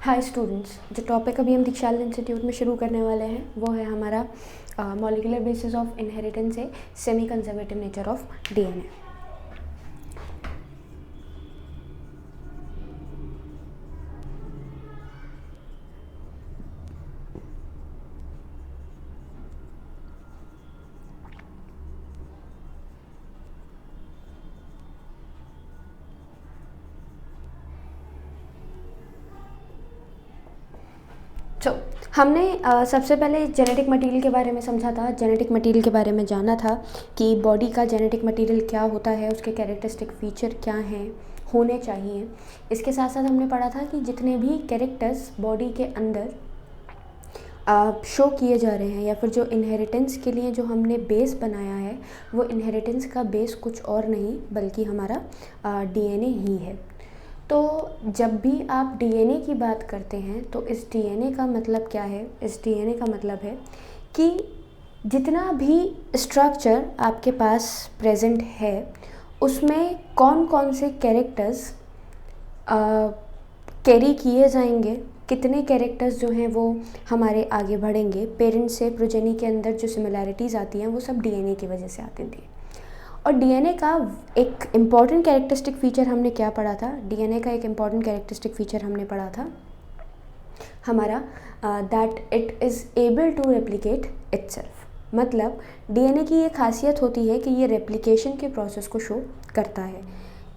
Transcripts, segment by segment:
Hi students, जो topic अभी हम दीक्षाल इंस्टीट्यूट में शुरू करने वाले हैं वो है हमारा मॉलिक्यूलर बेसिस ऑफ इनहेरिटेंस है semi conservative nature of DNA. हमने सबसे पहले जेनेटिक मटेरियल के बारे में समझा था, जेनेटिक मटेरियल के बारे में जाना था कि बॉडी का जेनेटिक मटेरियल क्या होता है, उसके कैरेक्टरिस्टिक फीचर क्या हैं, होने चाहिए। इसके साथ साथ हमने पढ़ा था कि जितने भी कैरेक्टर्स बॉडी के अंदर शो किए जा रहे हैं या फिर जो इनहेरिटेंस के लिए जो हमने बेस बनाया है वो इनहेरिटेंस का बेस कुछ और नहीं बल्कि हमारा डीएनए ही है। तो जब भी आप डीएनए की बात करते हैं तो इस डीएनए का मतलब क्या है? इस डीएनए का मतलब है कि जितना भी स्ट्रक्चर आपके पास प्रेजेंट है उसमें कौन कौन से कैरेक्टर्स कैरी किए जाएंगे, कितने कैरेक्टर्स जो हैं वो हमारे आगे बढ़ेंगे, पेरेंट्स से प्रोजेनी के अंदर जो सिमिलैरिटीज़ आती हैं वो सब डीएनए की वजह से आती थी। और डीएनए का एक इम्पॉर्टेंट कैरेक्टरिस्टिक फ़ीचर हमने क्या पढ़ा था? डीएनए का एक इम्पॉर्टेंट कैरेक्टरिस्टिक फ़ीचर हमने पढ़ा था हमारा that it is able to replicate itself. मतलब डीएनए की ये खासियत होती है कि ये रेप्लिकेशन के प्रोसेस को शो करता है,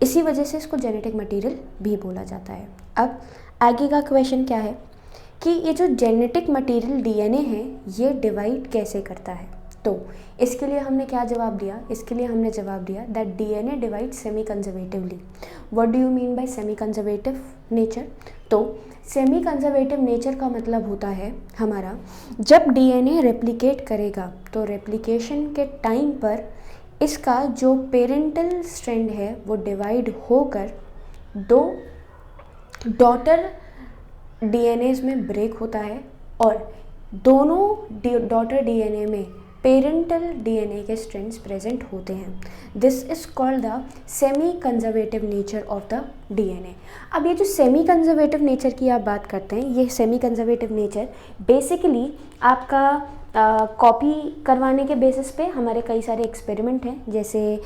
इसी वजह से इसको जेनेटिक मटेरियल भी बोला जाता है। अब आगे का क्वेश्चन क्या है कि ये जो जेनेटिक मटेरियल डीएनए है ये डिवाइड कैसे करता है? तो इसके लिए हमने क्या जवाब दिया? इसके लिए हमने जवाब दिया that DNA divide semi conservatively. What do you mean by semi conservative nature? तो सेमी कंजर्वेटिव नेचर का मतलब होता है हमारा जब डीएनए रेप्लिकेट करेगा तो रेप्लिकेशन के टाइम पर इसका जो पेरेंटल स्ट्रैंड है वो डिवाइड होकर दो डॉटर डीएनएज में ब्रेक होता है और दोनों डॉटर डीएनए में पेरेंटल डीएनए के स्ट्रैंड्स प्रेजेंट होते हैं। This is called the semi conservative nature of the DNA. अब ये जो सेमी कंजर्वेटिव नेचर की आप बात करते हैं, ये सेमी कंजर्वेटिव नेचर बेसिकली आपका कॉपी करवाने के बेसिस पे हमारे कई सारे एक्सपेरिमेंट हैं, जैसे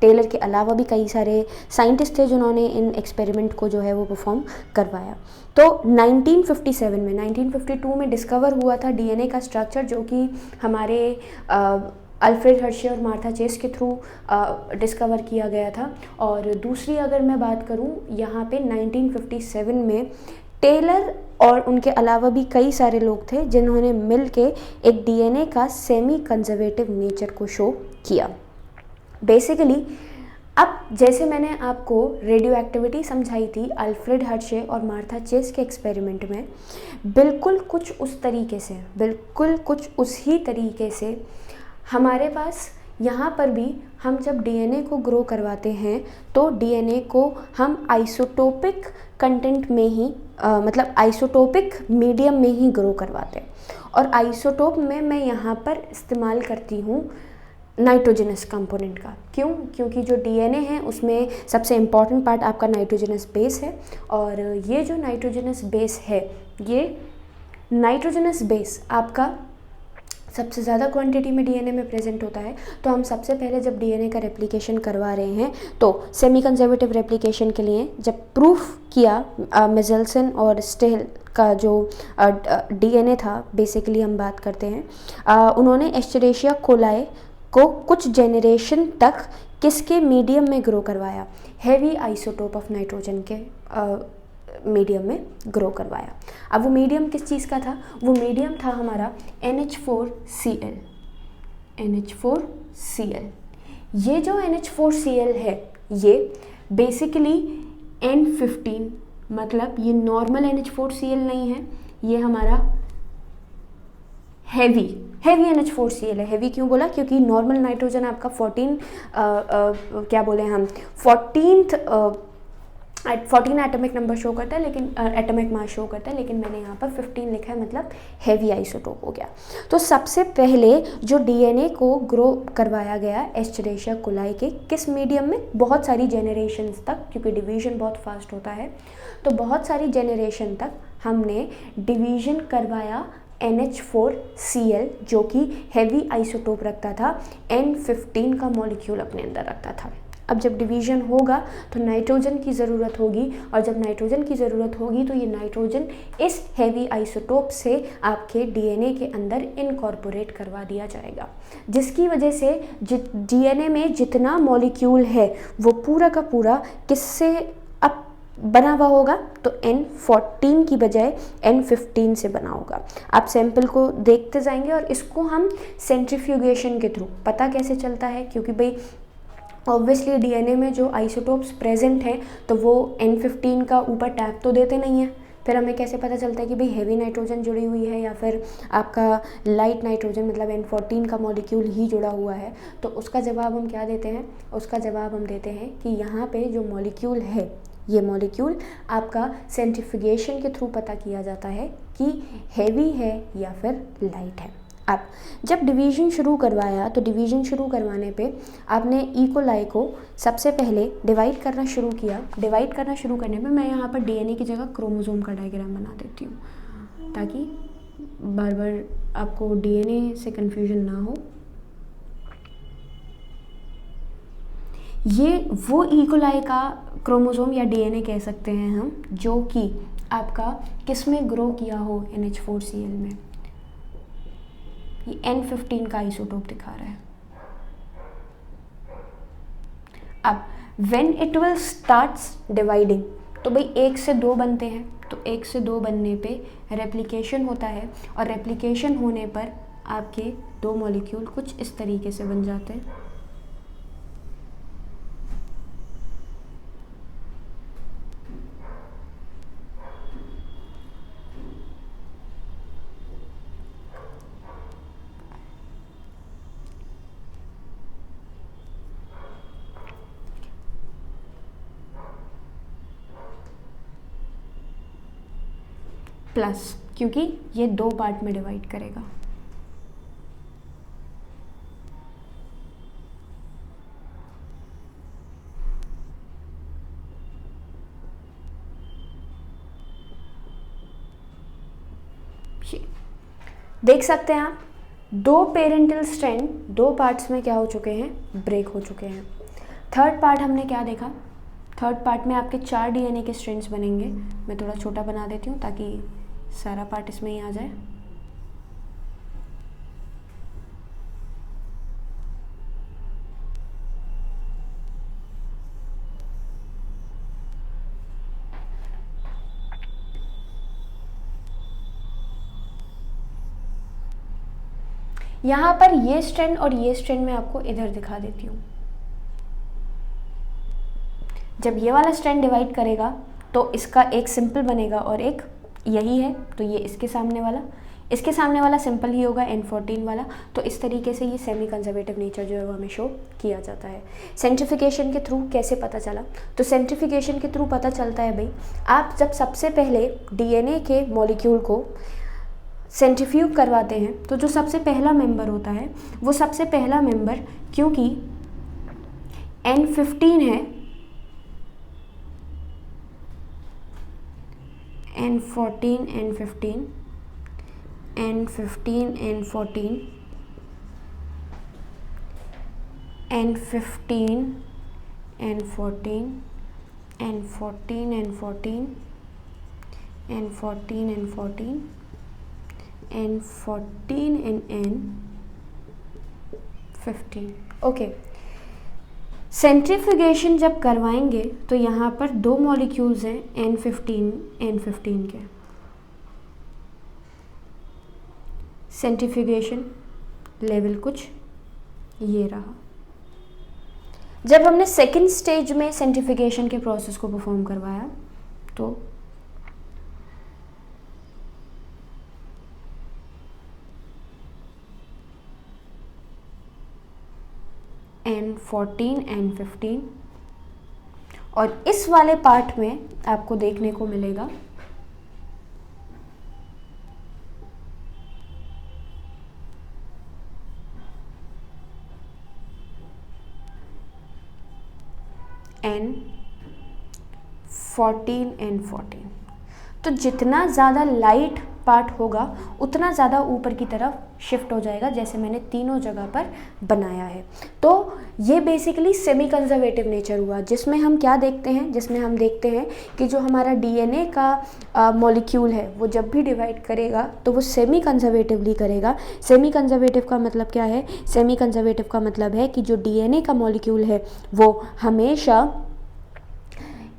टेलर के अलावा भी कई सारे साइंटिस्ट थे जिन्होंने इन एक्सपेरिमेंट को जो है वो परफॉर्म करवाया। तो 1957 में 1952 में डिस्कवर हुआ था डीएनए का स्ट्रक्चर, जो कि हमारे अल्फ्रेड हर्शे और मार्था चेस के थ्रू डिस्कवर किया गया था। और दूसरी अगर मैं बात करूं यहाँ पे 1957 में टेलर और उनके अलावा भी कई सारे लोग थे जिन्होंने मिल के एक डीएनए का सेमी कंजर्वेटिव नेचर को शो किया। बेसिकली अब जैसे मैंने आपको रेडियो एक्टिविटी समझाई थी अल्फ्रेड हर्शे और मार्था चेस के एक्सपेरिमेंट में, बिल्कुल कुछ उसी तरीके से हमारे पास यहाँ पर भी हम जब डीएनए को ग्रो करवाते हैं तो डीएनए को हम आइसोटोपिक कंटेंट में ही मतलब आइसोटोपिक मीडियम में ही ग्रो करवाते हैं। और आइसोटोप में मैं यहाँ पर इस्तेमाल करती हूँ नाइट्रोजनस कंपोनेंट का। क्यों? क्योंकि जो डीएनए है उसमें सबसे इम्पॉर्टेंट पार्ट आपका नाइट्रोजनस बेस है और ये जो नाइट्रोजनस बेस है, ये नाइट्रोजनस बेस आपका सबसे ज़्यादा क्वांटिटी में डीएनए में प्रेजेंट होता है। तो हम सबसे पहले जब डीएनए का रेप्लिकेशन करवा रहे हैं तो सेमी कंजर्वेटिव रेप्लिकेशन के लिए जब प्रूफ किया मिजेल्सन और स्टेल का जो डीएनए था, बेसिकली हम बात करते हैं, उन्होंने एस्चेरेशिया कोलाई को कुछ जेनरेशन तक किसके मीडियम में ग्रो करवाया? हैवी आइसोटोप ऑफ नाइट्रोजन के मीडियम में ग्रो करवाया। अब वो मीडियम किस चीज़ का था? वो मीडियम था हमारा NH4Cl। NH4Cl ये जो NH4Cl है ये बेसिकली N15, मतलब ये नॉर्मल NH4Cl नहीं है, ये हमारा हैवी NH4Cl है। हैवी क्यों बोला? क्योंकि नॉर्मल नाइट्रोजन आपका 14th 14 एटॉमिक नंबर शो करता है, लेकिन एटॉमिक मास शो करता है, लेकिन मैंने यहाँ पर 15 लिखा है, मतलब हैवी आइसोटोप हो गया। तो सबसे पहले जो डीएनए को ग्रो करवाया गया एस्चेरिशिया कोलाई के किस मीडियम में, बहुत सारी जेनरेशन्स तक, क्योंकि डिवीजन बहुत फास्ट होता है, तो बहुत सारी जेनरेशन तक हमने डिवीजन करवाया NH4Cl, जो कि हैवी आइसोटोप रखता था, N15 का मॉलिक्यूल अपने अंदर रखता था। अब जब डिवीजन होगा तो नाइट्रोजन की ज़रूरत होगी, और जब नाइट्रोजन की ज़रूरत होगी तो ये नाइट्रोजन इस हैवी आइसोटोप से आपके डीएनए के अंदर इनकॉर्पोरेट करवा दिया जाएगा, जिसकी वजह से डीएनए में जितना मॉलिक्यूल है वो पूरा का पूरा किससे अब बना हुआ होगा, तो N14 की बजाय N15 से बना होगा। आप सैंपल को देखते जाएंगे, और इसको हम सेंट्रीफ्यूगेशन के थ्रू, पता कैसे चलता है, क्योंकि भाई ऑब्वियसली डीएनए में जो आइसोटोप्स प्रेजेंट हैं तो वो N15 का ऊपर टैग तो देते नहीं हैं, फिर हमें कैसे पता चलता है कि भाई हैवी नाइट्रोजन जुड़ी हुई है या फिर आपका लाइट नाइट्रोजन मतलब N14 का मॉलिक्यूल ही जुड़ा हुआ है। तो उसका जवाब हम क्या देते हैं, उसका जवाब हम देते हैं कि यहाँ पे जो मॉलिक्यूल है, ये मॉलिक्यूल आपका सेंट्रीफ्यूगेशन के थ्रू पता किया जाता है कि हैवी है या फिर लाइट है। अब जब डिवीजन शुरू करवाया तो डिवीजन शुरू करवाने पे आपने ई कोलाई को सबसे पहले डिवाइड करना शुरू किया। डिवाइड करना शुरू करने पे मैं यहाँ पर डीएनए की जगह क्रोमोसोम का डायग्राम बना देती हूँ, ताकि बार बार आपको डीएनए से कन्फ्यूजन ना हो। ये वो ई कोलाई का क्रोमोसोम या डीएनए कह सकते हैं हम, जो कि आपका किस में ग्रो किया हो, NH4Cl में। ये N15 का आइसोटोप दिखा रहा है। अब when it will starts dividing, तो भाई 1 से 2 बनते हैं, तो 1 से 2 बनने पे रेप्लिकेशन होता है, और रेप्लिकेशन होने पर आपके 2 मॉलिक्यूल कुछ इस तरीके से बन जाते हैं। प्लस, क्योंकि ये 2 पार्ट में डिवाइड करेगा। ये देख सकते हैं आप, 2 पेरेंटल स्ट्रैंड 2 पार्ट्स में क्या हो चुके हैं, ब्रेक हो चुके हैं। थर्ड पार्ट हमने क्या देखा, थर्ड पार्ट में आपके 4 डीएनए के स्ट्रैंड्स बनेंगे। मैं थोड़ा छोटा बना देती हूँ ताकि सारा पार्ट इसमें ही आ जाए। यहाँ पर ये स्ट्रैंड और ये स्ट्रैंड मैं आपको इधर दिखा देती हूँ। जब ये वाला स्ट्रैंड डिवाइड करेगा तो इसका एक सिंपल बनेगा और एक यही है, तो ये इसके सामने वाला सिंपल ही होगा, N14 वाला। तो इस तरीके से ये सेमी कंजर्वेटिव नेचर जो है वो हमें शो किया जाता है। सेंट्रीफिकेशन के थ्रू कैसे पता चला, तो सेंट्रीफिकेशन के थ्रू पता चलता है भाई, आप जब सबसे पहले डीएनए के मॉलिक्यूल को सेंट्रीफ्यूग करवाते हैं तो जो सबसे पहला मेंबर होता है, वो सबसे पहला मेंबर क्योंकि N15 है, N14 N15 N15 N14 N15 N14 N14 N14 N14 N14 N14 N15। Okay, centrifugation जब करवाएंगे तो यहाँ पर 2 मॉलिक्यूल्स हैं N15 के। सेंट्रीफ्यूगेशन लेवल कुछ ये रहा। जब हमने सेकेंड स्टेज में सेंट्रीफ्यूगेशन के प्रोसेस को परफॉर्म करवाया तो N14 N15 और इस वाले पार्ट में आपको देखने को मिलेगा N14 N14। तो जितना ज़्यादा लाइट पार्ट होगा उतना ज़्यादा ऊपर की तरफ शिफ्ट हो जाएगा, जैसे मैंने तीनों जगह पर बनाया है। तो ये बेसिकली सेमी कंजर्वेटिव नेचर हुआ, जिसमें हम क्या देखते हैं, जिसमें हम देखते हैं कि जो हमारा डीएनए का मॉलिक्यूल है वो जब भी डिवाइड करेगा तो वो सेमी कंजर्वेटिवली करेगा। सेमी कंजर्वेटिव का मतलब क्या है? सेमी कंजर्वेटिव का मतलब है कि जो डीएनए का मॉलिक्यूल है वो हमेशा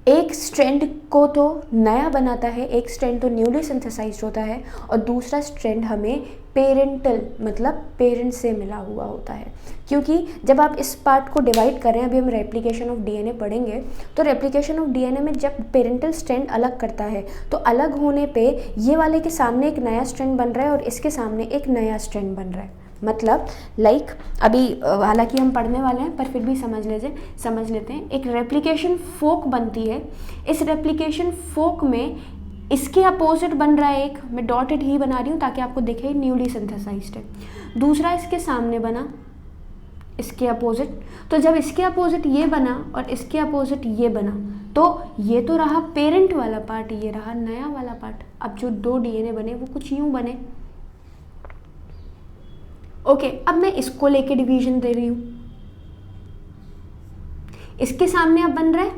एक स्ट्रैंड को तो नया बनाता है, एक स्ट्रैंड तो न्यूली सिंथेसाइज्ड होता है, और दूसरा स्ट्रैंड हमें पेरेंटल मतलब पेरेंट से मिला हुआ होता है। क्योंकि जब आप इस पार्ट को डिवाइड कर रहे हैं, अभी हम रेप्लिकेशन ऑफ डीएनए पढ़ेंगे, तो रेप्लिकेशन ऑफ डीएनए में जब पेरेंटल स्ट्रैंड अलग करता है तो अलग होने पे ये वाले के सामने एक नया स्ट्रैंड बन रहा है और इसके सामने एक नया स्ट्रैंड बन रहा है। मतलब लाइक अभी हालांकि हम पढ़ने वाले हैं पर फिर भी समझ लेते हैं। एक रेप्लिकेशन फोक बनती है, इस रेप्लिकेशन फोक में इसके अपोजिट बन रहा है, एक मैं डॉटेड ही बना रही हूँ ताकि आपको दिखे न्यूली सिंथेसाइज्ड है। दूसरा इसके सामने बना, इसके अपोजिट। तो जब इसके अपोजिट ये बना और इसके अपोजिट ये बना, तो ये तो रहा पेरेंट वाला पार्ट, ये रहा नया वाला पार्ट। अब जो दो डीएनए बने वो कुछ यूं बने। ओके, अब मैं इसको लेके डिवीजन दे रही हूँ, इसके सामने अब बन रहा है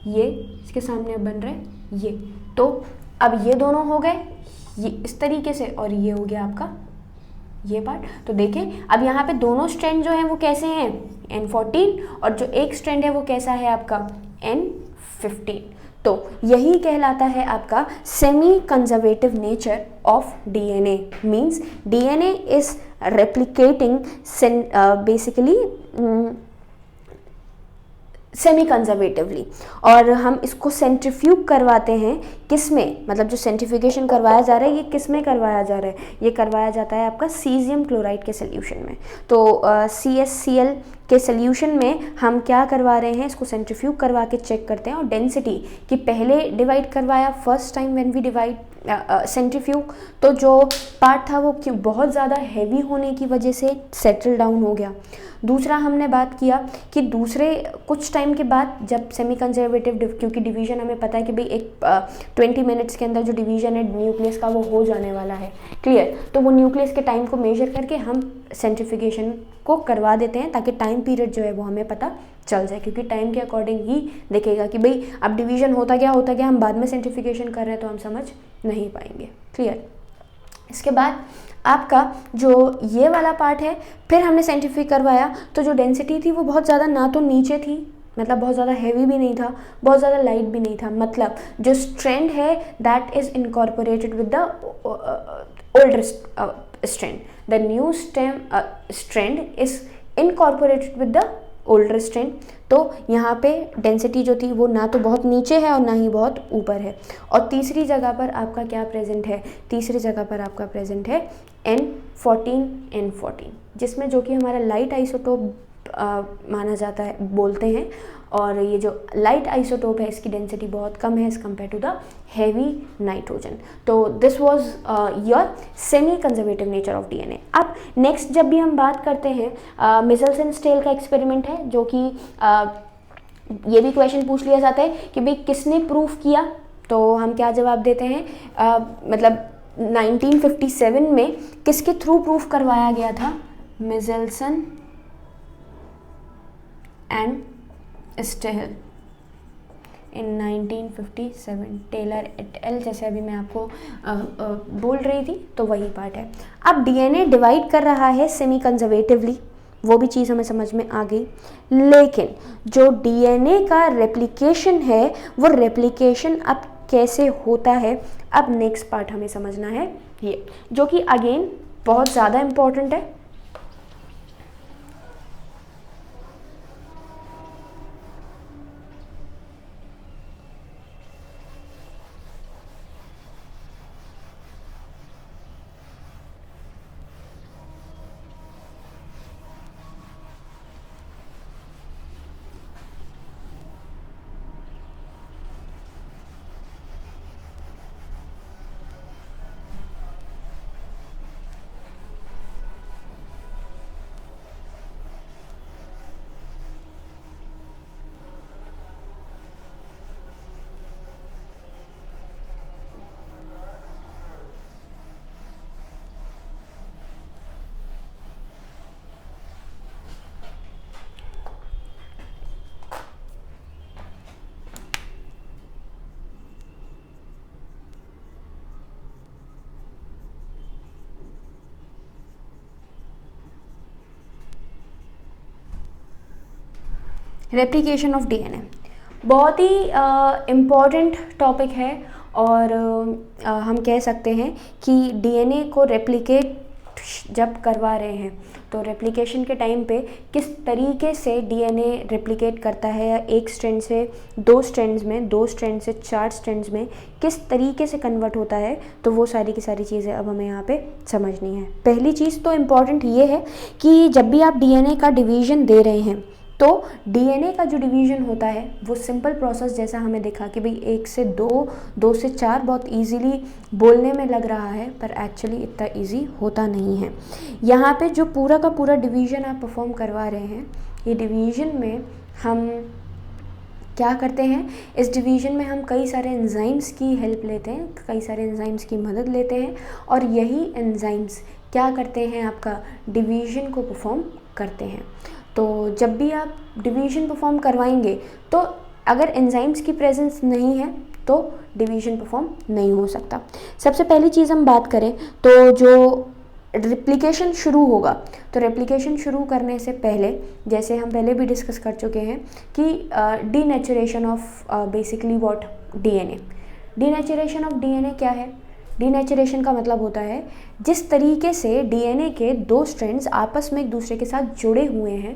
ये, इसके सामने अब बन रहा है ये। तो अब ये दोनों हो गए ये इस तरीके से, और ये हो गया आपका ये पार्ट। तो देखें अब यहाँ पे दोनों स्ट्रैंड जो हैं वो कैसे हैं? N14, और जो एक स्ट्रैंड है वो कैसा है आपका? N15। तो यही कहलाता है आपका semi conservative nature of DNA. Means DNA is replicating basically semi conservatively, और हम इसको सेंट्रीफ्यूग करवाते हैं किस में? मतलब जो सेंट्रीफ्यूगेशन करवाया जा रहा है ये किस में करवाया जा रहा है? ये करवाया जाता है आपका सीजियम क्लोराइड के सोल्यूशन में। तो CaCl के सोल्यूशन में हम क्या करवा रहे हैं? इसको सेंट्रीफ्यूग करवा के चेक करते हैं, और डेंसिटी कि पहले डिवाइड करवाया first time when we divide centrifuge, तो जो पार्ट था वो क्यों बहुत ज़्यादा हैवी होने की वजह से सेटल डाउन हो गया। दूसरा हमने बात किया कि दूसरे कुछ टाइम के बाद जब सेमी कंजर्वेटिव, क्योंकि डिवीज़न हमें पता है कि भाई एक 20 मिनट्स के अंदर जो डिवीज़न है न्यूक्लियस का वो हो जाने वाला है, क्लियर। तो वो न्यूक्लियस के टाइम को मेजर करके हम सेंट्रीफ्यूगेशन को करवा देते हैं ताकि टाइम पीरियड जो है वो हमें पता चल जाए, क्योंकि टाइम के अकॉर्डिंग ही दिखेगा कि भाई अब डिवीज़न होता क्या हम बाद में सेंट्रीफ्यूगेशन कर रहे हैं तो हम समझ नहीं पाएंगे, क्लियर। इसके बाद आपका जो ये वाला पार्ट है, फिर हमने सेंट्रीफ्यूग करवाया तो जो डेंसिटी थी वो बहुत ज़्यादा ना तो नीचे थी, मतलब बहुत ज़्यादा हैवी भी नहीं था, बहुत ज़्यादा लाइट भी नहीं था। मतलब जो स्ट्रैंड है that is incorporated with the older strand, the new strand is incorporated with the older strand. तो यहाँ पे डेंसिटी जो थी वो ना तो बहुत नीचे है और ना ही बहुत ऊपर है। और तीसरी जगह पर आपका क्या प्रेजेंट है? तीसरी जगह पर आपका प्रेजेंट है N14, जिसमें जो कि हमारा लाइट आइसोटोप माना जाता है, बोलते हैं। और ये जो लाइट आइसोटोप है इसकी डेंसिटी बहुत कम है as compared to the heavy nitrogen. तो this was your semi conservative nature of DNA. अब नेक्स्ट जब भी हम बात करते हैं मिचेल्सन-स्टेल का एक्सपेरिमेंट है, जो कि ये भी क्वेश्चन पूछ लिया जाता है कि भाई किसने प्रूफ किया, तो हम क्या जवाब देते हैं? मतलब 1957 में किसके थ्रू प्रूफ करवाया गया था? Meselson and Stahl in 1957, Taylor et al, जैसे अभी मैं आपको बोल रही थी, तो वही पार्ट है। अब डीएनए डिवाइड कर रहा है सेमी कंजर्वेटिवली, वो भी चीज़ हमें समझ में आ गई। लेकिन जो डीएनए का रेप्लिकेशन है वो रेप्लिकेशन अब कैसे होता है, अब नेक्स्ट पार्ट हमें समझना है ये, जो कि अगेन बहुत ज़्यादा इम्पॉर्टेंट है। रेप्लिकेशन ऑफ डीएनए बहुत ही इम्पॉर्टेंट टॉपिक है और हम कह सकते हैं कि डीएनए को रेप्लिकेट जब करवा रहे हैं तो रेप्लिकेशन के टाइम पे किस तरीके से डीएनए रेप्लिकेट करता है, या एक स्ट्रैंड से दो स्ट्रैंड्स में, दो स्ट्रैंड से चार स्ट्रैंड्स में किस तरीके से कन्वर्ट होता है, तो वो सारी की सारी चीज़ें अब हमें यहाँ पे समझनी है। पहली चीज़ तो इम्पॉर्टेंट ये है कि जब भी आप डीएनए का डिवीज़न दे रहे हैं तो डीएनए का जो डिवीज़न होता है वो सिंपल प्रोसेस जैसा हमें दिखा कि भाई 1 से 2, 2 से 4 बहुत इजीली बोलने में लग रहा है, पर एक्चुअली इतना इजी होता नहीं है। यहाँ पे जो पूरा का पूरा डिवीज़न आप परफॉर्म करवा रहे हैं, ये डिवीज़न में हम क्या करते हैं, इस डिवीज़न में हम कई सारे एंजाइम्स की हेल्प लेते हैं, कई सारे एंजाइम्स की मदद लेते हैं, और यही एंजाइम्स क्या करते हैं, आपका डिवीज़न को परफॉर्म करते हैं। तो जब भी आप डिवीज़न परफॉर्म करवाएंगे तो अगर एंजाइम्स की प्रेजेंस नहीं है तो डिवीज़न परफॉर्म नहीं हो सकता। सबसे पहली चीज़ हम बात करें तो जो रेप्लिकेशन शुरू होगा, तो रेप्लिकेशन शुरू करने से पहले, जैसे हम पहले भी डिस्कस कर चुके हैं कि denaturation of basically what DNA. Denaturation of DNA क्या है? डीनेचुरेशन का मतलब होता है जिस तरीके से डीएनए के दो स्ट्रैंड्स आपस में एक दूसरे के साथ जुड़े हुए हैं।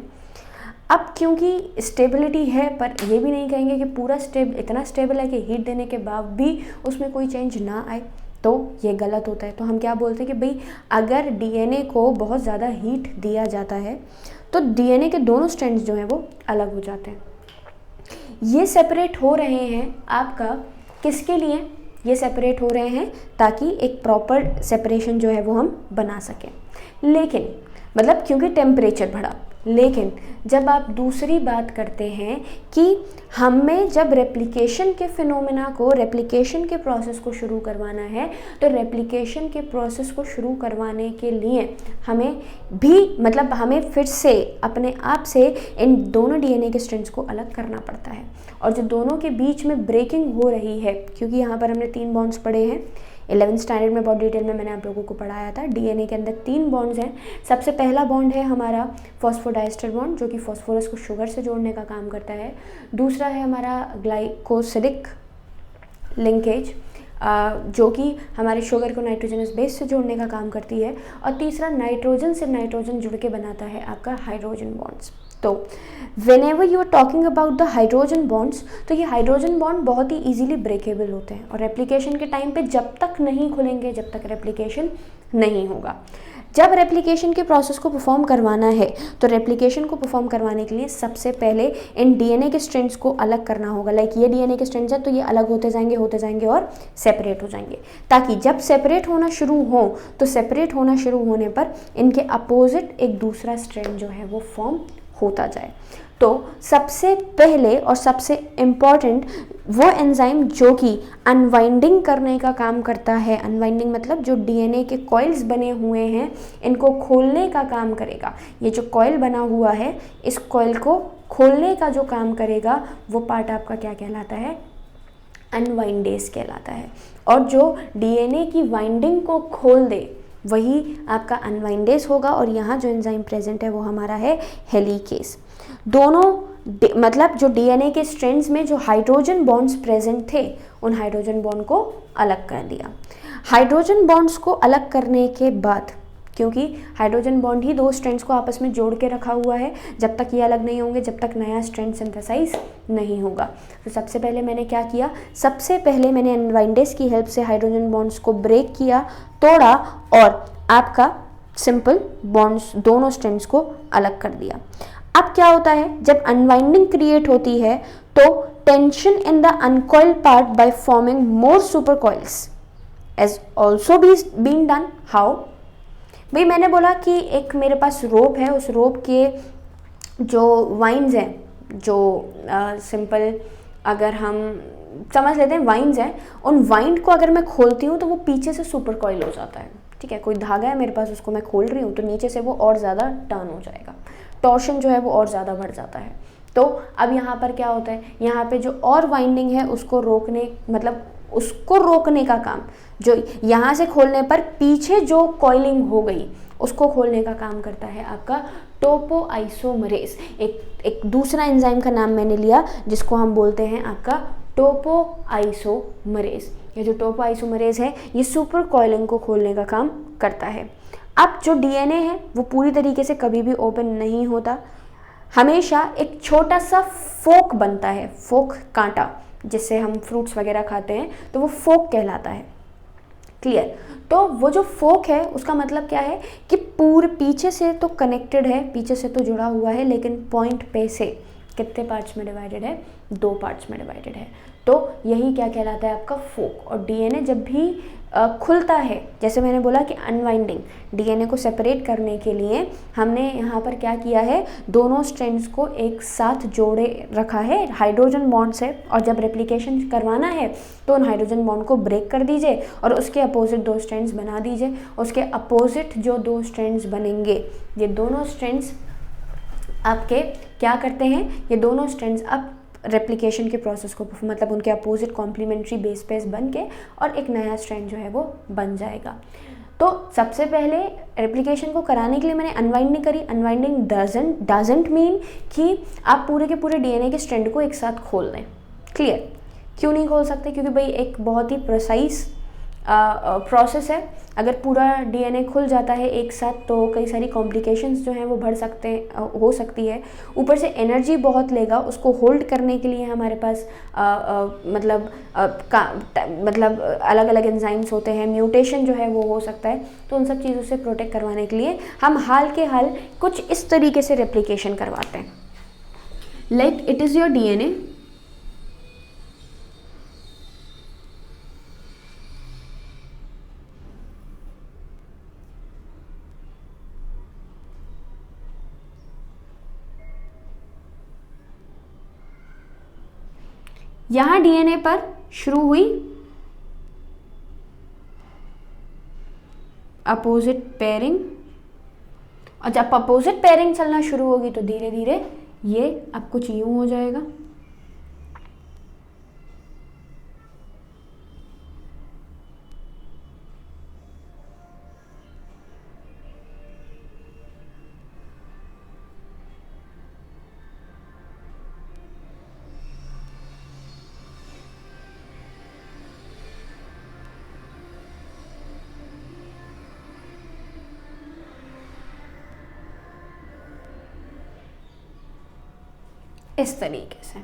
अब क्योंकि स्टेबिलिटी है, पर ये भी नहीं कहेंगे कि पूरा इतना स्टेबल है कि हीट देने के बाद भी उसमें कोई चेंज ना आए, तो ये गलत होता है। तो हम क्या बोलते हैं कि भाई अगर डीएनए को बहुत ज़्यादा हीट दिया जाता है तो डीएनए के दोनों स्ट्रैंड्स जो हैं वो अलग हो जाते हैं। ये सेपरेट हो रहे हैं आपका किसके लिए? ये सेपरेट हो रहे हैं ताकि एक प्रॉपर सेपरेशन जो है वो हम बना सकें। लेकिन मतलब क्योंकि टेम्परेचर बढ़ा, लेकिन जब आप दूसरी बात करते हैं कि हमें जब रेप्लिकेशन के फिनोमेना को, रेप्लिकेशन के प्रोसेस को शुरू करवाना है, तो रेप्लिकेशन के प्रोसेस को शुरू करवाने के लिए हमें भी मतलब हमें फिर से अपने आप से इन दोनों डीएनए के स्ट्रैंड्स को अलग करना पड़ता है। और जो दोनों के बीच में ब्रेकिंग हो रही है, क्योंकि यहाँ पर हमने 3 बॉन्ड्स पढ़े हैं, 11th स्टैंडर्ड में बहुत डिटेल में मैंने आप लोगों को पढ़ाया था। डीएनए के अंदर 3 बॉन्ड्स हैं। सबसे पहला बॉन्ड है हमारा फॉस्फोडाइस्टर बॉन्ड, जो कि फॉस्फोरस को शुगर से जोड़ने का काम करता है। दूसरा है हमारा ग्लाइकोसिलिक लिंकेज, जो कि हमारे शुगर को नाइट्रोजनस बेस से जोड़ने का काम करती है। और तीसरा नाइट्रोजन से नाइट्रोजन जुड़ के बनाता है आपका हाइड्रोजन बॉन्ड्स। तो whenever you are talking about the hydrogen bonds, तो ये हाइड्रोजन बॉन्ड बहुत ही इजीली ब्रेकेबल होते हैं और रेप्लिकेशन के टाइम पे जब तक नहीं खुलेंगे, जब तक रेप्लिकेशन नहीं होगा। जब रेप्लिकेशन के प्रोसेस को परफॉर्म करवाना है, तो रेप्लिकेशन को परफॉर्म करवाने के लिए सबसे पहले इन डीएनए के स्ट्रैंड्स को अलग करना होगा। लाइक ये डीएनए के स्ट्रैंड्स हैं तो ये अलग होते जाएंगे और सेपरेट हो जाएंगे, ताकि जब सेपरेट होना शुरू हो तो सेपरेट होना शुरू होने पर इनके अपोजिट एक दूसरा स्ट्रैंड जो है वो फॉर्म होता जाए। तो सबसे पहले और सबसे इम्पॉर्टेंट वो एंजाइम जो कि अनवाइंडिंग करने का काम करता है, अनवाइंडिंग मतलब जो डीएनए के कॉइल्स बने हुए हैं इनको खोलने का काम करेगा। ये जो कॉइल बना हुआ है, इस कॉइल को खोलने का जो काम करेगा वो पार्ट आपका क्या कहलाता है? अनवाइंडेज कहलाता है। और जो डीएनए की वाइंडिंग को खोल दे वही आपका अनवाइंडेज होगा। और यहाँ जो एंजाइम प्रेजेंट है वो हमारा है हेलिकेस। दोनों मतलब जो डीएनए के स्ट्रैंड्स में जो हाइड्रोजन बॉन्ड्स प्रेजेंट थे, उन हाइड्रोजन बॉन्ड को अलग कर दिया। हाइड्रोजन बॉन्ड्स को अलग करने के बाद, क्योंकि हाइड्रोजन बॉन्ड ही दो स्ट्रैंड्स को आपस में जोड़ के रखा हुआ है, जब तक ये अलग नहीं होंगे, जब तक नया स्ट्रैंड सिंथेसाइज नहीं होगा। तो सबसे पहले मैंने क्या किया? सबसे पहले मैंने अनवाइंडेज की हेल्प से हाइड्रोजन बॉन्ड्स को ब्रेक किया, तोड़ा और आपका सिंपल बॉन्ड्स दोनों स्ट्रैंड्स को अलग कर दिया। अब क्या होता है, जब अनवाइंडिंग क्रिएट होती है तो tension in the uncoiled part by forming more super coils as also been done. How? भाई मैंने बोला कि एक मेरे पास रोप है, उस रोप के जो वाइंस हैं, जो सिंपल अगर हम समझ लेते हैं वाइंस हैं, उन वाइंड को अगर मैं खोलती हूँ तो वो पीछे से सुपर कॉइल हो जाता है। ठीक है, कोई धागा है मेरे पास, उसको मैं खोल रही हूँ तो नीचे से वो और ज़्यादा टर्न हो जाएगा, टॉर्शन जो है वो और ज़्यादा बढ़ जाता है। तो अब यहाँ पर क्या होता है, यहाँ पे जो और वाइंडिंग है उसको रोकने, मतलब उसको रोकने का काम, जो यहाँ से खोलने पर पीछे जो कॉइलिंग हो गई उसको खोलने का काम करता है आपका टोपोआइसोमरेज। एक एक दूसरा एंजाइम का नाम मैंने लिया जिसको हम बोलते हैं आपका टोपोआइसोमरेज। ये जो टोपोआइसोमरेज है ये सुपर कॉइलिंग को खोलने का काम करता है। अब जो डीएनए है वो पूरी तरीके से कभी भी ओपन नहीं होता, हमेशा एक छोटा सा फोक बनता है, फोक कांटा, जिससे हम फ्रूट्स वगैरह खाते हैं तो वो फोक कहलाता है। क्लियर? तो वो जो फोक है उसका मतलब क्या है कि पूरे पीछे से तो कनेक्टेड है, पीछे से तो जुड़ा हुआ है, लेकिन पॉइंट पे से कितने पार्ट्स में डिवाइडेड है? 2 पार्ट्स में डिवाइडेड है। तो यही क्या कहलाता है? आपका फोक। और डीएनए जब भी खुलता है, जैसे मैंने बोला कि अनवाइंडिंग, डीएनए को सेपरेट करने के लिए हमने यहाँ पर क्या किया है, दोनों स्ट्रैंड्स को एक साथ जोड़े रखा है हाइड्रोजन बॉन्ड से, और जब रेप्लिकेशन करवाना है तो उन हाइड्रोजन बॉन्ड को ब्रेक कर दीजिए और उसके अपोजिट 2 स्ट्रैंड्स बना दीजिए। उसके अपोजिट जो 2 स्ट्रैंड्स बनेंगे, ये दोनों स्ट्रैंड्स आपके क्या करते हैं, ये दोनों स्ट्रैंड्स अब रेप्लिकेशन के प्रोसेस को, मतलब उनके अपोजिट कॉम्प्लीमेंट्री बेस पेस बन के और एक नया स्ट्रैंड जो है वो बन जाएगा। तो सबसे पहले रेप्लिकेशन को कराने के लिए मैंने अनवाइंडिंग करी। अनवाइंडिंग डजंट मीन कि आप पूरे के पूरे डीएनए के स्ट्रैंड को एक साथ खोल दें। क्लियर? क्यों नहीं खोल सकते? क्योंकि भाई एक बहुत ही प्रिसाइज प्रोसेस है। अगर पूरा डीएनए खुल जाता है एक साथ तो कई सारी कॉम्प्लिकेशंस जो हैं वो हो सकती है। ऊपर से एनर्जी बहुत लेगा, उसको होल्ड करने के लिए हमारे पास मतलब अलग अलग एंजाइम्स होते हैं, म्यूटेशन जो है वो हो सकता है। तो उन सब चीज़ों से प्रोटेक्ट करवाने के लिए हम हाल के हाल कुछ इस तरीके से रेप्लिकेशन करवाते हैं। Like it is your DNA, यहां डीएनए पर शुरू हुई अपोजिट पेयरिंग, और जब अपोजिट पेयरिंग चलना शुरू होगी तो धीरे धीरे ये अब कुछ यूं हो जाएगा। इस तरीके से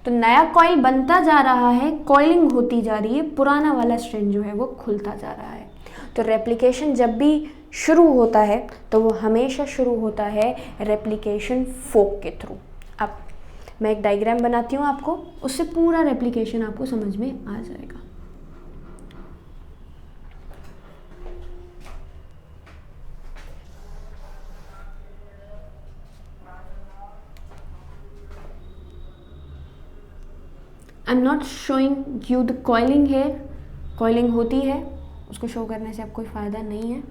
तो नया कॉइल बनता जा रहा है, कॉइलिंग होती जा रही है, पुराना वाला स्ट्रैंड जो है वो खुलता जा रहा है। तो रेप्लिकेशन जब भी शुरू होता है तो वो हमेशा शुरू होता है रेप्लिकेशन फोक के थ्रू। अब मैं एक डायग्राम बनाती हूँ आपको, उससे पूरा रेप्लिकेशन आपको समझ में आ जाएगा। I am not showing you the coiling here, coiling होती है, उसको शो करने से अब कोई फ़ायदा नहीं है।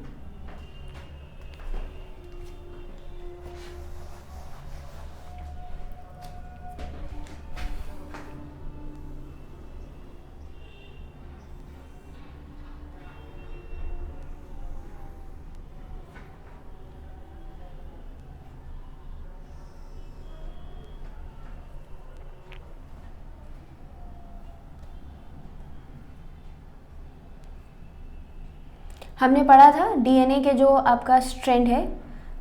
हमने पढ़ा था डीएनए के जो आपका स्ट्रैंड है,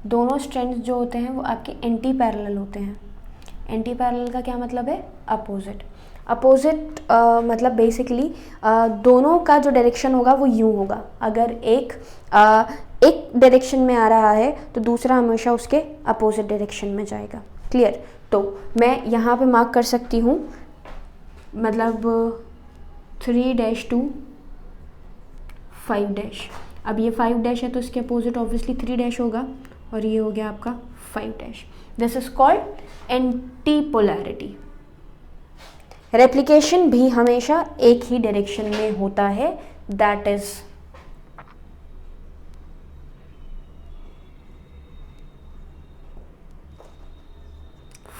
दोनों स्ट्रैंड्स जो होते हैं वो आपके एंटी पैरेलल होते हैं। एंटी पैरेलल का क्या मतलब है? अपोजिट। अपोजिट मतलब बेसिकली दोनों का जो डायरेक्शन होगा वो यूँ होगा। अगर एक डायरेक्शन में आ रहा है तो दूसरा हमेशा उसके अपोजिट डायरेक्शन में जाएगा। क्लियर? तो मैं यहाँ पे मार्क कर सकती हूँ, मतलब 3 to 5 अब ये 5 है तो इसके अपोजिट ऑब्वियसली 3 होगा, और ये हो गया आपका 5। This is called anti polarity. Replication भी हमेशा एक ही डायरेक्शन में होता है, दैट इज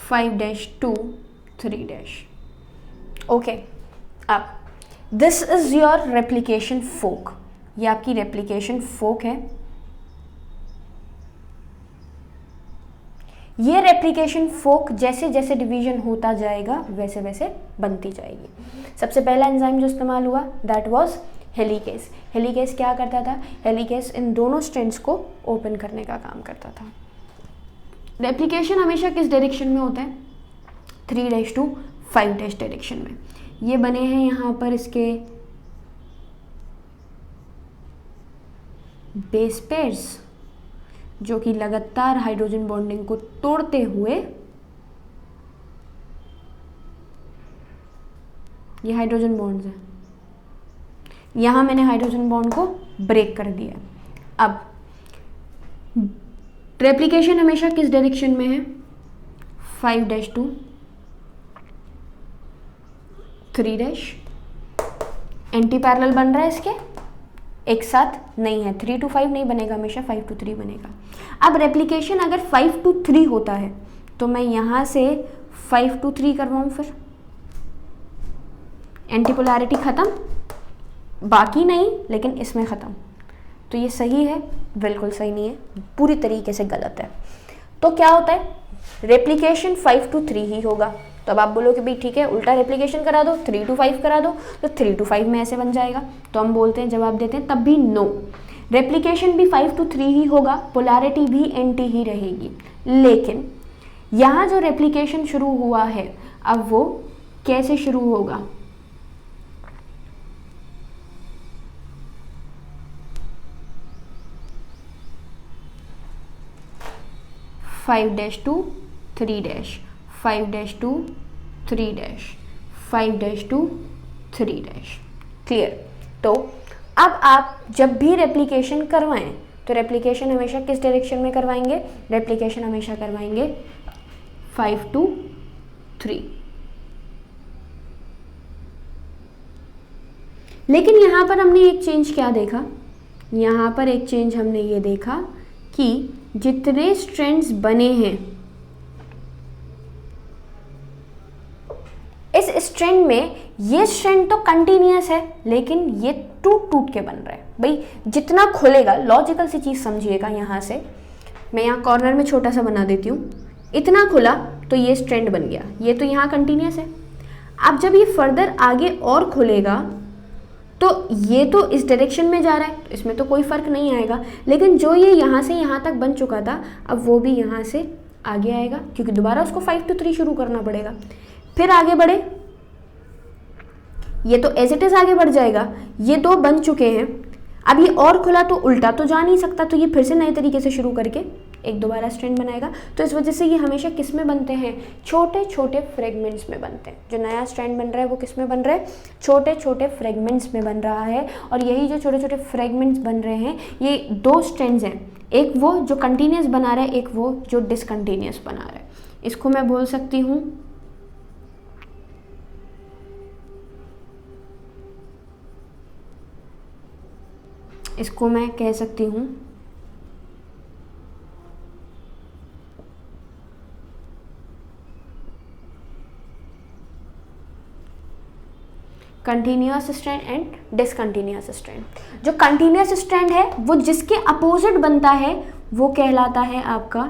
(5) to 3। ओके, अब this is your replication fork. ये आपकी रेप्लिकेशन फोक है। ये रेप्लिकेशन फोक जैसे जैसे डिवीजन होता जाएगा वैसे वैसे बनती जाएगी। सबसे पहला एंजाइम जो इस्तेमाल हुआ दैट वाज हेलिकेस। हेलिकेस क्या करता था? हेलिकेस इन दोनों स्ट्रैंड्स को ओपन करने का काम करता था। रेप्लिकेशन हमेशा किस डायरेक्शन में होता है? 3' to 5' डायरेक्शन में। ये बने हैं यहाँ पर इसके बेस पेयर्स जो कि लगातार हाइड्रोजन बॉन्डिंग को तोड़ते हुए, ये हाइड्रोजन बॉन्ड्स हैं, यहाँ मैंने हाइड्रोजन बॉन्ड को ब्रेक कर दिया। अब रेप्लिकेशन हमेशा किस डायरेक्शन में है? 5' to 3'। एंटी पैरेलल बन रहा है इसके, एक साथ नहीं है, 3 to 5 नहीं बनेगा, हमेशा 5 to 3 बनेगा। अब रेप्लिकेशन अगर 5 to 3 होता है तो मैं यहाँ से 5 to 3 करवाऊँ, फिर एंटीपोलैरिटी ख़त्म, बाकी नहीं लेकिन इसमें ख़त्म। तो ये सही है? बिल्कुल सही नहीं है, पूरी तरीके से गलत है। तो क्या होता है? रेप्लिकेशन 5 to 3 ही होगा। तो अब आप बोलो कि भाई ठीक है उल्टा रेप्लिकेशन करा दो, 3 to 5 करा दो, तो 3 to 5 में ऐसे बन जाएगा। तो हम बोलते हैं, जवाब देते हैं तब भी नो, रेप्लिकेशन भी 5 to 3 ही होगा, पोलैरिटी भी एंटी ही रहेगी। लेकिन यहाँ जो रेप्लिकेशन शुरू हुआ है अब वो कैसे शुरू होगा? Five dash to 3', 5' to 3', 5' to 3'। Clear? तो अब आप जब भी रेप्लिकेशन करवाएं तो रेप्लिकेशन हमेशा किस डायरेक्शन में करवाएंगे? रेप्लिकेशन हमेशा करवाएंगे 5 to 3। लेकिन यहाँ पर हमने एक चेंज क्या देखा? यहाँ पर एक चेंज हमने ये देखा कि जितने स्ट्रैंड्स बने हैं इस स्ट्रैंड में, ये स्ट्रैंड तो कंटिन्यूअस है लेकिन ये टूट टूट के बन रहा है। भाई जितना खुलेगा, लॉजिकल सी चीज़ समझिएगा, यहाँ से मैं यहाँ कॉर्नर में छोटा सा बना देती हूँ, इतना खुला तो ये स्ट्रैंड बन गया, ये तो यहाँ कंटिन्यूअस है। अब जब ये फर्दर आगे और खुलेगा तो ये तो इस डायरेक्शन में जा रहा है, तो इसमें तो कोई फ़र्क नहीं आएगा। लेकिन जो ये यहाँ से यहाँ तक बन चुका था अब वो भी यहाँ से आगे आएगा, क्योंकि दोबारा उसको 5 to 3 शुरू करना पड़ेगा। फिर आगे बढ़े, ये तो एज इट इज आगे बढ़ जाएगा। ये दो बन चुके हैं, अब ये और खुला तो उल्टा तो जा नहीं सकता, तो ये फिर से नए तरीके से शुरू करके एक दोबारा स्ट्रैंड बनाएगा। तो इस वजह से ये हमेशा किस में बनते हैं? छोटे छोटे फ्रेगमेंट्स में बनते हैं। जो नया स्ट्रैंड बन रहा है वो किस में बन रहा है? छोटे छोटे फ्रेगमेंट्स में बन रहा है। और यही जो छोटे छोटे फ्रेगमेंट्स बन रहे हैं ये दो स्ट्रैंड्स हैं, एक वो जो कंटिन्यूस बना रहा है, एक वो जो डिसकंटिन्यूस बना रहा है। इसको मैं बोल सकती हूँ इसको मैं कह सकती हूँ continuous strand and discontinuous strand. जो कंटिन्यूअस स्ट्रैंड है वो जिसके अपोजिट बनता है वो कहलाता है आपका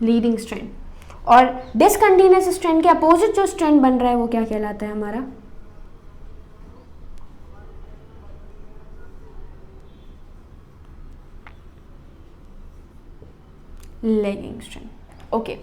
लीडिंग स्ट्रैंड, और डिसकंटिन्यूअस स्ट्रैंड के अपोजिट जो स्ट्रैंड बन रहा है वो क्या कहलाता है हमारा? Lagging strand. ओके,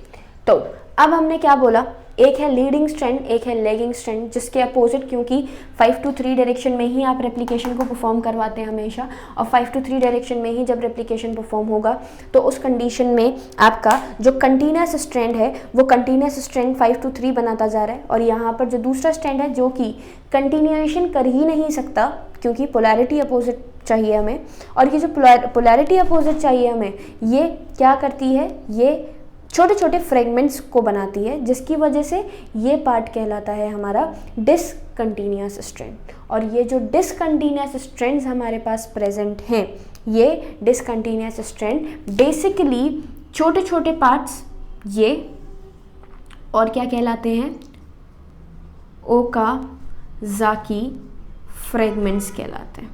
तो अब हमने क्या बोला? एक है लीडिंग स्ट्रैंड, एक है लेगिंग स्ट्रैंड, जिसके अपोजिट, क्योंकि 5 to 3 डायरेक्शन में ही आप रेप्लिकेशन को परफॉर्म करवाते हैं हमेशा, और 5 to 3 डायरेक्शन में ही जब रेप्लिकेशन परफॉर्म होगा तो उस कंडीशन में आपका जो कंटिन्यूअस स्ट्रैंड है वो कंटिन्यूअस स्ट्रैंड 5 to 3 बनाता जा रहा है, और यहाँ पर जो दूसरा स्ट्रैंड है जो कि कंटिन्यूएशन कर ही नहीं सकता क्योंकि पोलैरिटी अपोजिट चाहिए हमें, और ये जो पोलैरिटी अपोजिट चाहिए हमें, ये क्या करती है? ये छोटे छोटे फ्रेगमेंट्स को बनाती है, जिसकी वजह से ये पार्ट कहलाता है हमारा डिसकंटिन्यूअस स्ट्रैंड। और ये जो डिसकंटिन्यूअस स्ट्रैंड्स हमारे पास प्रेजेंट हैं, ये डिसकंटिन्यूअस स्ट्रैंड बेसिकली छोटे छोटे पार्ट्स, ये और क्या कहलाते हैं? ओकाज़ाकी फ्रेगमेंट्स कहलाते हैं।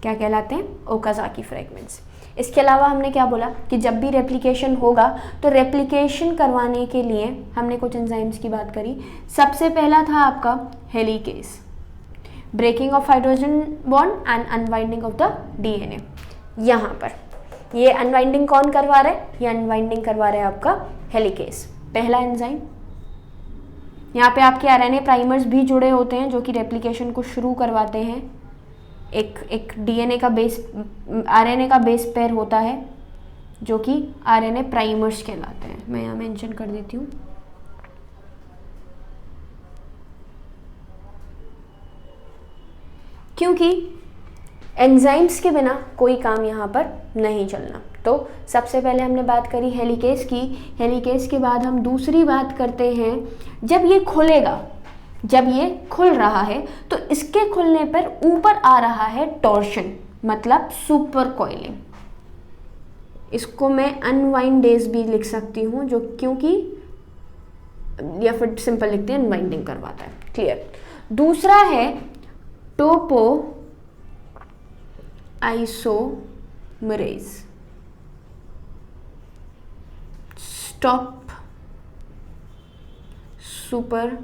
क्या कहलाते हैं, ओकाज़ाकी फ्रेगमेंट्स। इसके अलावा हमने क्या बोला कि जब भी रेप्लिकेशन होगा तो रेप्लिकेशन करवाने के लिए हमने कुछ एंजाइम्स की बात करी। सबसे पहला था आपका helicase, breaking of hydrogen bond and unwinding of the DNA. यहाँ पर ये अनवाइंडिंग कौन करवा रहा है, ये अनवाइंडिंग करवा रहा है आपका हेलिकेस, पहला एंजाइम। यहाँ पे आपके आरएनए प्राइमर्स भी जुड़े होते हैं जो कि रेप्लिकेशन को शुरू करवाते हैं। एक डीएनए का बेस, आरएनए का बेस पेयर होता है जो कि आरएनए प्राइमर्स कहलाते हैं। मैं यहाँ मेंशन कर देती हूँ। क्योंकि एंजाइम्स के बिना कोई काम यहाँ पर नहीं चलना। तो सबसे पहले हमने बात करी हेलिकेस की। हेलिकेस के बाद हम दूसरी बात करते हैं, जब ये खुलेगा, जब ये खुल रहा है तो इसके खुलने पर ऊपर आ रहा है टॉर्शन, मतलब सुपर कॉइलिंग। इसको मैं अनवाइंडेज भी लिख सकती हूँ, जो क्योंकि या फिर सिंपल लिखते हैं अनवाइंडिंग करवाता है। क्लियर। दूसरा है टोपो आइसोमरेज, स्टॉप सुपर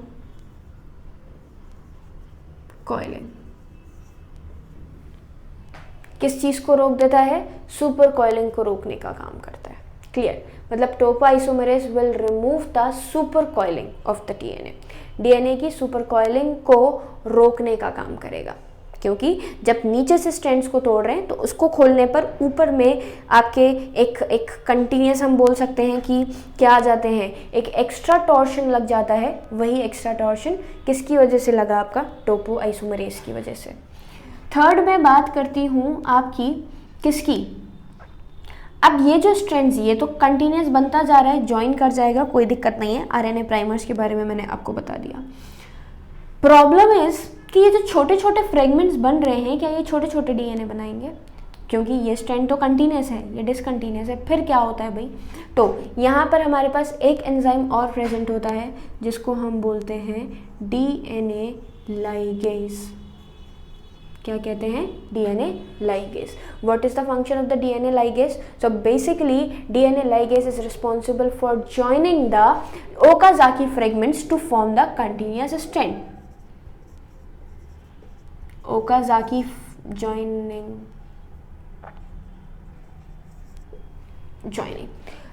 कॉइलिंग। किस चीज को रोक देता है, सुपर कॉइलिंग को रोकने का काम करता है। क्लियर। मतलब topoisomerase will remove the super coiling of the DNA, DNA की सुपर कॉइलिंग को रोकने का काम करेगा। क्योंकि जब नीचे से स्ट्रैंड्स को तोड़ रहे हैं तो उसको खोलने पर ऊपर में आपके एक कंटिन्यूस, हम बोल सकते हैं कि क्या आ जाते हैं, एक एक्स्ट्रा टॉर्शन लग जाता है। वही एक्स्ट्रा टॉर्शन किसकी वजह से लगा, आपका टोपो आइसोमरेज की वजह से। थर्ड में बात करती हूँ आपकी किसकी, अब ये जो स्ट्रैंड्स, ये तो कंटिन्यूस बनता जा रहा है, ज्वाइन कर जाएगा, कोई दिक्कत नहीं है। आरएनए प्राइमर्स के बारे में मैंने आपको बता दिया। प्रॉब्लम इज कि ये जो छोटे छोटे फ्रेगमेंट्स बन रहे हैं, क्या ये छोटे छोटे डीएनए बनाएंगे? क्योंकि ये स्ट्रैंड तो कंटिन्यूस है, ये डिसकंटिन्यूस है। फिर क्या होता है भाई, तो यहाँ पर हमारे पास एक एंजाइम और प्रेजेंट होता है जिसको हम बोलते हैं डीएनए लाइगेज। क्या कहते हैं, DNA ligase. What is the function of the DNA ligase? So basically DNA ligase is responsible for joining the Okazaki fragments to form the continuous strand. Okazaki joining,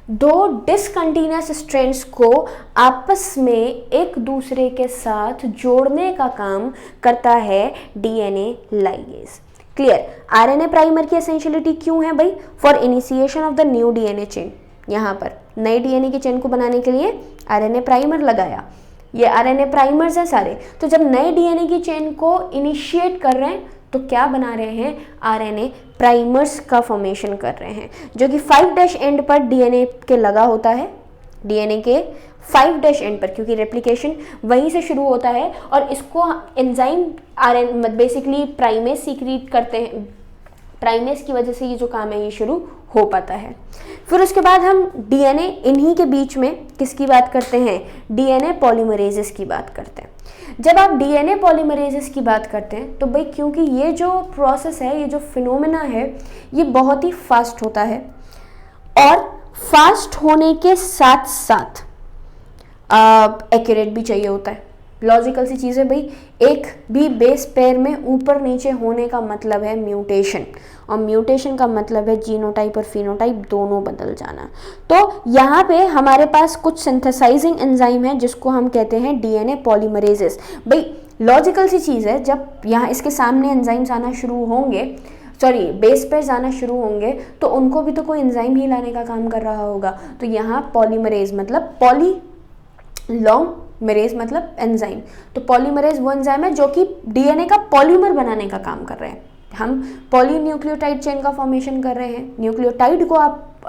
दो डिसकंटिन्यूस स्ट्रैंड्स को आपस में एक दूसरे के साथ जोड़ने का काम करता है DNA ligase. Clear. RNA primer की एसेंशियलिटी क्यों है भाई? For initiation of the new DNA chain. यहाँ पर नई डीएनए की चेन को बनाने के लिए आरएनए प्राइमर लगाया। ये आरएनए प्राइमर्स हैं सारे। तो जब नए डीएनए की चेन को इनिशिएट कर रहे हैं तो क्या बना रहे हैं, आरएनए प्राइमर्स का फॉर्मेशन कर रहे हैं, जो कि 5' एंड पर डीएनए के लगा होता है। डीएनए के 5' एंड पर, क्योंकि रेप्लिकेशन वहीं से शुरू होता है और इसको enzyme RNA basically primase secret करते हैं। प्राइमेस की वजह से ये जो काम है ये शुरू हो पाता है। फिर उसके बाद हम डीएनए, इन्हीं के बीच में किसकी बात करते हैं, डीएनए पॉलीमरेजेस की बात करते हैं। जब आप डीएनए पॉलीमरेजेस की बात करते हैं तो भाई क्योंकि ये जो प्रोसेस है, ये जो फिनोमेना है, ये बहुत ही फास्ट होता है और फास्ट होने के साथ साथ एक्यूरेट भी चाहिए होता है। लॉजिकल सी चीज़ है भाई, एक भी बेस पेयर में ऊपर नीचे होने का मतलब है म्यूटेशन, और म्यूटेशन का मतलब है जीनोटाइप और फिनोटाइप दोनों बदल जाना। तो यहाँ पे हमारे पास कुछ सिंथेसाइजिंग एंजाइम है जिसको हम कहते हैं डीएनए पॉलीमरेजेस। भाई लॉजिकल सी चीज़ है, जब यहाँ इसके सामने एंजाइम्स आना शुरू होंगे, बेस पेयर्स आना शुरू होंगे, तो उनको भी तो कोई एंजाइम ही लाने का काम कर रहा होगा। तो यहाँ पॉलीमरेज मतलब मरेज मतलब एंजाइम। तो पॉलीमरेज वो एंजाइम है जो कि डीएनए का पॉलीमर बनाने का काम कर रहे हैं। हम पॉलीन्यूक्लियोटाइड चेन का फॉर्मेशन कर रहे हैं। न्यूक्लियोटाइड को आप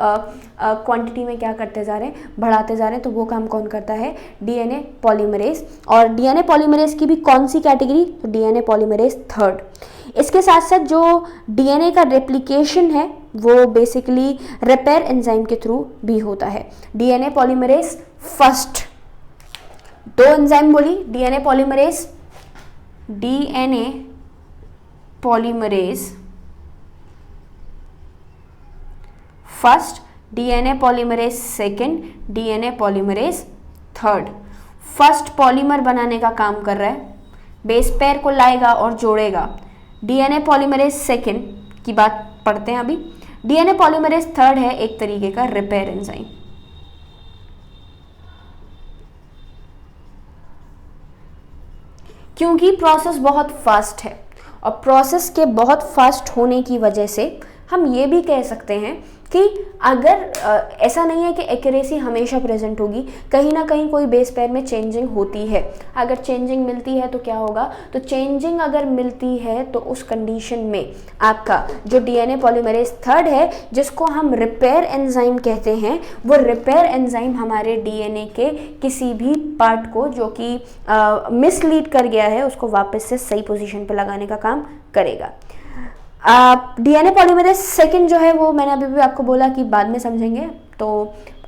क्वांटिटी में क्या करते जा रहे हैं, बढ़ाते जा रहे हैं। तो वो काम कौन करता है, डीएनए पॉलीमरेज। और डीएनए पॉलीमरेज की भी कौन सी कैटेगरी, तो डीएनए पॉलीमरेज 3rd। इसके साथ साथ जो डीएनए का रेप्लिकेशन है वो बेसिकली रिपेयर एंजाइम के थ्रू भी होता है। डीएनए पॉलीमरेज 1st, 2 एंजाइम बोली, DNA polymerase first, DNA polymerase second, DNA polymerase third. First polymer बनाने का काम कर रहा है, बेस पेयर को लाएगा और जोड़ेगा। डीएनए पॉलीमरेज सेकेंड की बात पढ़ते हैं अभी। डीएनए पॉलीमरेज थर्ड है एक तरीके का रिपेयर एंजाइम। क्योंकि प्रोसेस बहुत फास्ट है और प्रोसेस के बहुत फास्ट होने की वजह से हम ये भी कह सकते हैं कि अगर ऐसा नहीं है कि एक्यूरेसी हमेशा प्रेजेंट होगी, कहीं ना कहीं कोई बेस पेयर में चेंजिंग होती है। अगर चेंजिंग मिलती है तो क्या होगा, तो चेंजिंग अगर मिलती है तो उस कंडीशन में आपका जो डीएनए पॉलीमरेज थर्ड है, जिसको हम रिपेयर एंजाइम कहते हैं, वो रिपेयर एंजाइम हमारे डीएनए के किसी भी पार्ट को जो कि मिसलीड कर गया है उसको वापस से सही पोजीशन पे लगाने का काम करेगा। डीएनए पॉलीमरेज सेकेंड जो है वो मैंने अभी भी आपको बोला कि बाद में समझेंगे। तो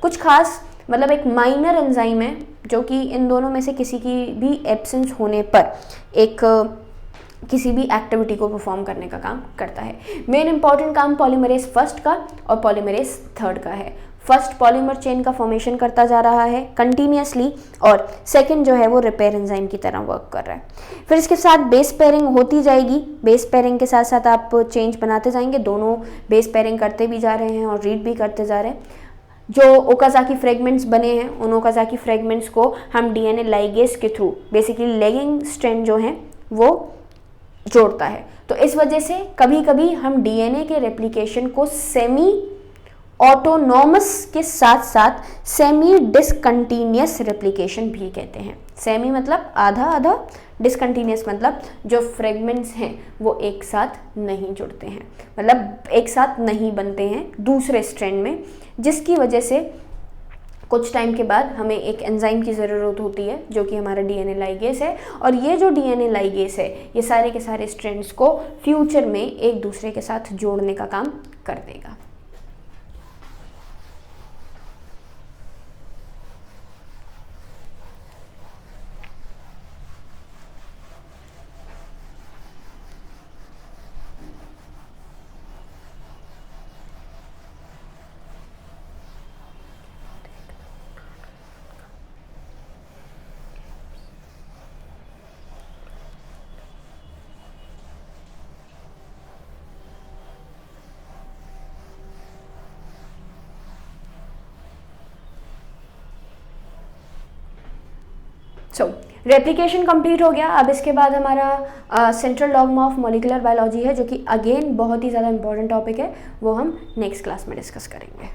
कुछ खास मतलब एक माइनर एंजाइम है जो कि इन दोनों में से किसी की भी एब्सेंस होने पर एक किसी भी एक्टिविटी को परफॉर्म करने का काम करता है। मेन इंपॉर्टेंट काम पॉलीमरेज फर्स्ट का और पॉलीमरेज थर्ड का है। फर्स्ट पॉलीमर चेन का फॉर्मेशन करता जा रहा है कंटिन्यूसली और सेकंड जो है वो रिपेयर एंजाइम की तरह वर्क कर रहा है। फिर इसके साथ बेस पेयरिंग होती जाएगी। बेस पेयरिंग के साथ साथ आप चेंज बनाते जाएंगे, दोनों बेस पेयरिंग करते भी जा रहे हैं और रीड भी करते जा रहे हैं। जो ओकाज़ाकी फ्रेगमेंट्स बने हैं उन ओकाज़ाकी फ्रेगमेंट्स को हम डीएनए लाइगेज के थ्रू बेसिकली लैगिंग स्ट्रैंड जो हैं वो जोड़ता है। तो इस वजह से कभी कभी हम डीएनए के रेप्लिकेशन को सेमी ऑटोनॉमस के साथ साथ सेमी डिसकंटिन्यूअस रेप्लिकेशन भी कहते हैं। सेमी मतलब आधा आधा, डिसकंटिन्यूअस मतलब जो फ्रेगमेंट्स हैं वो एक साथ नहीं जुड़ते हैं, मतलब एक साथ नहीं बनते हैं दूसरे स्ट्रैंड में, जिसकी वजह से कुछ टाइम के बाद हमें एक एंजाइम की ज़रूरत होती है जो कि हमारा डीएनए लाइगेज है। और ये जो डीएनए लाइगेज है ये सारे के सारे स्ट्रैंड्स को फ्यूचर में एक दूसरे के साथ जोड़ने का काम कर देगा। सो रेप्लिकेशन कंप्लीट हो गया। अब इसके बाद हमारा central dogma of molecular biology है जो कि अगेन बहुत ही ज़्यादा इंपॉर्टेंट टॉपिक है, वो हम नेक्स्ट क्लास में डिस्कस करेंगे।